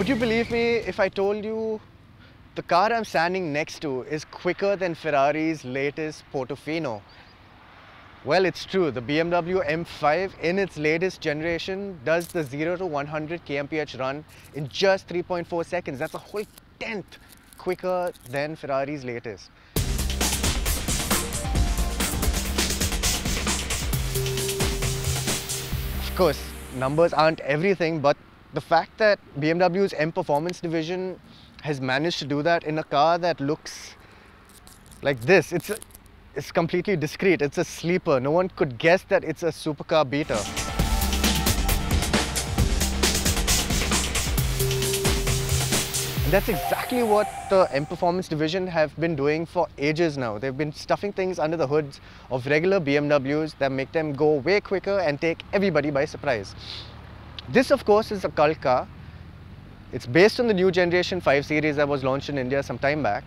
Would you believe me if I told you the car I'm standing next to is quicker than Ferrari's latest Portofino? Well, it's true. The BMW M5 in its latest generation does the 0 to 100 kmph run in just 3.4 seconds. That's a whole tenth quicker than Ferrari's latest. Of course, numbers aren't everything, but the fact that BMW's M Performance division has managed to do that in a car that looks like this, it's completely discreet. It's a sleeper. No one could guess that it's a supercar beater. And that's exactly what the M Performance division have been doing for ages now. They've been stuffing things under the hoods of regular BMWs that make them go way quicker and take everybody by surprise. This, of course, is a cult car. It's based on the new generation 5 Series that was launched in India some time back.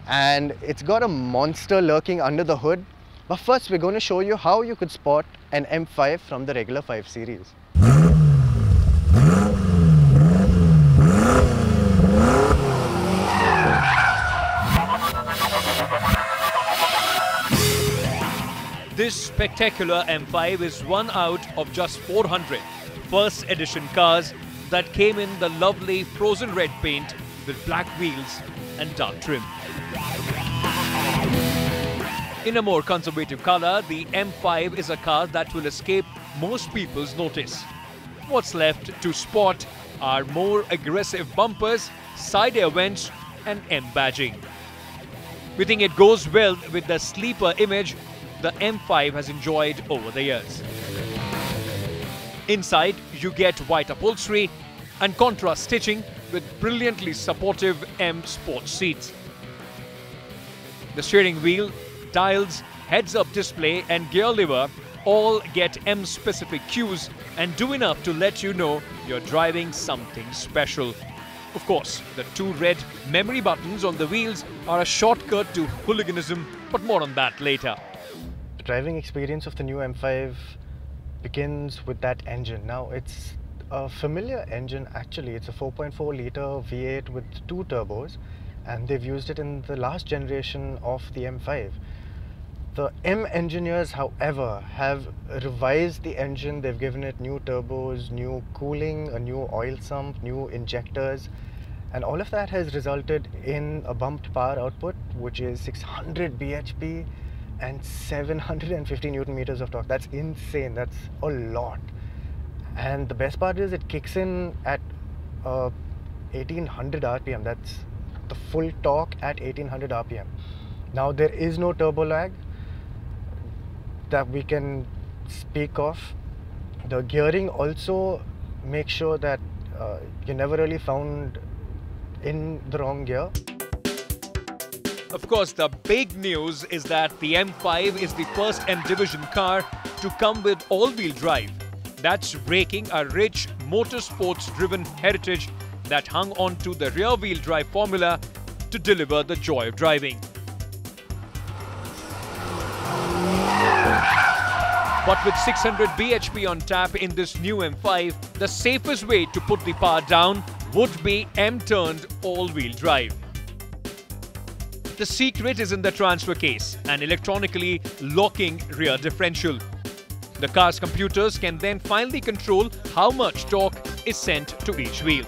And it's got a monster lurking under the hood. But first, we're going to show you how you could spot an M5 from the regular 5 Series. This spectacular M5 is one out of just 400 first edition cars that came in the lovely frozen red paint with black wheels and dark trim. In a more conservative color, the M5 is a car that will escape most people's notice. What's left to spot are more aggressive bumpers, side air vents and M badging. We think it goes well with the sleeper image the M5 has enjoyed over the years. Inside, you get white upholstery and contrast stitching with brilliantly supportive M Sport seats. The steering wheel, dials, heads-up display and gear lever all get M-specific cues and do enough to let you know you're driving something special. Of course, the two red memory buttons on the wheels are a shortcut to hooliganism, but more on that later. The driving experience of the new M5 begins with that engine. Now, it's a familiar engine actually. It's a 4.4 litre V8 with 2 turbos, and they've used it in the last generation of the M5. The M engineers, however, have revised the engine. They've given it new turbos, new cooling, a new oil sump, new injectors, and all of that has resulted in a bumped power output, which is 600 bhp and 750 Newton meters of torque. That's insane. That's a lot. And the best part is it kicks in at 1800 RPM. That's the full torque at 1800 RPM. Now, there is no turbo lag that we can speak of. The gearing also makes sure that you're never really found in the wrong gear. Of course, the big news is that the M5 is the first M division car to come with all-wheel drive. That's breaking a rich motorsports-driven heritage that hung on to the rear-wheel drive formula to deliver the joy of driving. But with 600 bhp on tap in this new M5, the safest way to put the power down would be M-turned all-wheel drive. The secret is in the transfer case, an electronically locking rear differential. The car's computers can then finally control how much torque is sent to each wheel.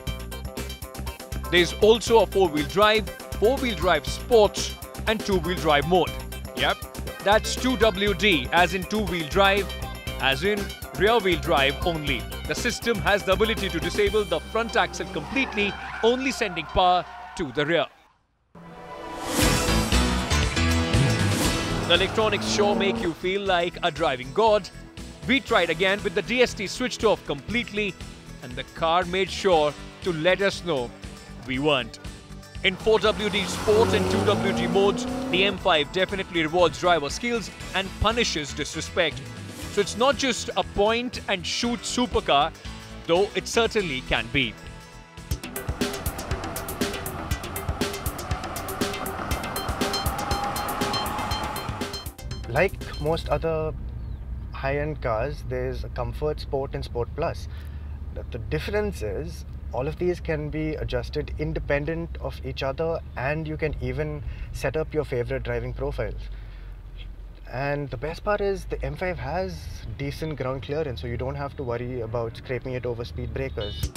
There's also a 4-wheel drive, 4-wheel drive sports and 2-wheel drive mode. Yep, that's 2WD as in 2-wheel drive, as in rear-wheel drive only. The system has the ability to disable the front axle completely, only sending power to the rear. The electronics sure make you feel like a driving god. We tried again with the DST switched off completely, and the car made sure to let us know we weren't. In 4WD Sport and 2WD modes, the M5 definitely rewards driver skills and punishes disrespect. So it's not just a point and shoot supercar, though it certainly can be. Like most other high-end cars, there's a Comfort, Sport and Sport Plus. The difference is all of these can be adjusted independent of each other, and you can even set up your favorite driving profiles. And the best part is the M5 has decent ground clearance, so you don't have to worry about scraping it over speed breakers.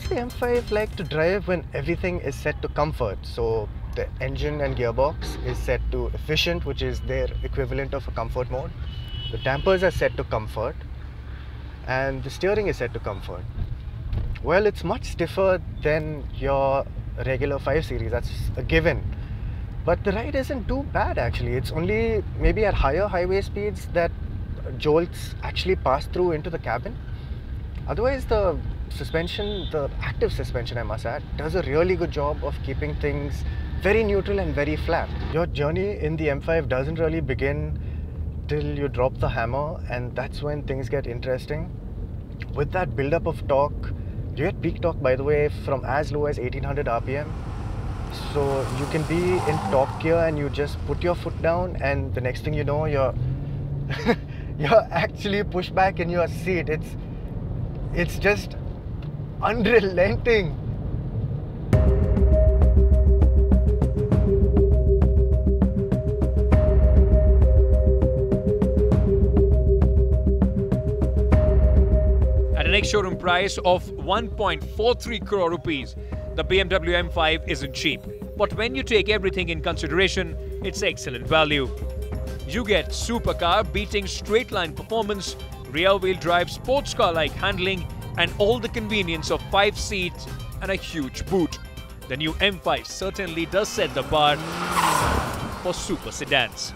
The M5 like to drive when everything is set to comfort. So the engine and gearbox is set to efficient, which is their equivalent of a comfort mode. The dampers are set to comfort, and the steering is set to comfort. Well, it's much stiffer than your regular 5 Series, that's a given. But the ride isn't too bad actually. It's only maybe at higher highway speeds that jolts actually pass through into the cabin. Otherwise, the suspension, the active suspension I must add, does a really good job of keeping things very neutral and very flat. Your journey in the M5 doesn't really begin till you drop the hammer, and that's when things get interesting. With that build-up of torque, you get peak torque, by the way, from as low as 1800 RPM. So you can be in top gear and you just put your foot down, and the next thing you know, you're you're actually pushed back in your seat. It's just unrelenting. At an ex-showroom price of 1.43 crore rupees, the BMW M5 isn't cheap. But when you take everything in consideration, it's excellent value. You get supercar beating straight-line performance, rear-wheel drive sports car-like handling, and all the convenience of 5 seats and a huge boot. The new M5 certainly does set the bar for super sedans.